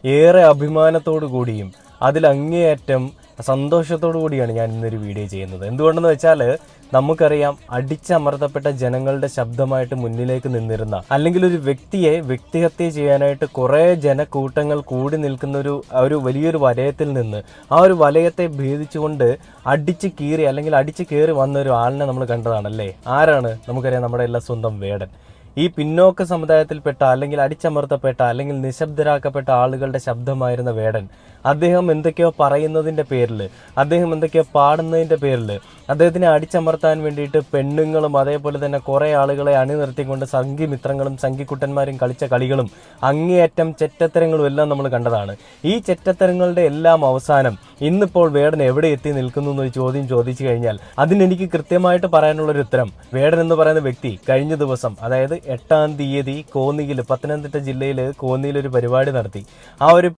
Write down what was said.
ഏറെ അഭിമാനത്തോടു കൂടിയും അതിലങ്ങേയറ്റം സന്തോഷത്തോടു കൂടിയാണ് ഞാൻ ഇന്നൊരു വീഡിയോ ചെയ്യുന്നത്. എന്തുകൊണ്ടെന്ന് വെച്ചാൽ നമുക്കറിയാം, അടിച്ചമർത്തപ്പെട്ട ജനങ്ങളുടെ ശബ്ദമായിട്ട് മുന്നിലേക്ക് നിന്നിരുന്ന, അല്ലെങ്കിൽ ഒരു വ്യക്തിയെ വ്യക്തിഹത്യ ചെയ്യാനായിട്ട് കുറേ ജനക്കൂട്ടങ്ങൾ കൂടി നിൽക്കുന്ന ഒരു വലിയൊരു വലയത്തിൽ നിന്ന് ആ ഒരു വലയത്തെ ഭേദിച്ചുകൊണ്ട് അടിച്ച് കീറി അല്ലെങ്കിൽ അടിച്ച് കയറി വന്ന ഒരു ആളിനെ നമ്മൾ കണ്ടതാണല്ലേ. ആരാണ്? നമുക്കറിയാം, നമ്മുടെ എല്ലാ സ്വന്തം വേടൻ. ഈ പിന്നോക്ക സമുദായത്തിൽപ്പെട്ട അല്ലെങ്കിൽ അടിച്ചമർത്തപ്പെട്ട അല്ലെങ്കിൽ നിശബ്ദരാക്കപ്പെട്ട ആളുകളുടെ ശബ്ദമായിരുന്ന വേടൻ, അദ്ദേഹം എന്തൊക്കെയോ പറയുന്നതിൻ്റെ പേരിൽ, അദ്ദേഹം എന്തൊക്കെയോ പാടുന്നതിൻ്റെ പേരിൽ, അദ്ദേഹത്തിനെ അടിച്ചമർത്താൻ വേണ്ടിയിട്ട് പെണ്ണുങ്ങളും അതേപോലെ തന്നെ കുറേ ആളുകളെ അണിനിർത്തിക്കൊണ്ട് സംഘിമിത്രങ്ങളും സംഘിക്കുട്ടന്മാരും കളിച്ച കളികളും അങ്ങേയറ്റം ചെറ്റത്തരങ്ങളും എല്ലാം നമ്മൾ കണ്ടതാണ്. ഈ ചെറ്റത്തരങ്ങളുടെ എല്ലാം അവസാനം ഇന്നിപ്പോൾ വേടൻ എവിടെ എത്തി നിൽക്കുന്നു എന്നൊരു ചോദ്യം ചോദിച്ചു കഴിഞ്ഞാൽ അതിനെനിക്ക് കൃത്യമായിട്ട് പറയാനുള്ളൊരു ഉത്തരം, വേടൻ എന്ന് പറയുന്ന വ്യക്തി കഴിഞ്ഞ ദിവസം, അതായത് 8-ാം തീയതി കോന്നിയിൽ, പത്തനംതിട്ട ജില്ലയിൽ കോന്നിയിൽ ഒരു പരിപാടി നടത്തി. ആ ഒരു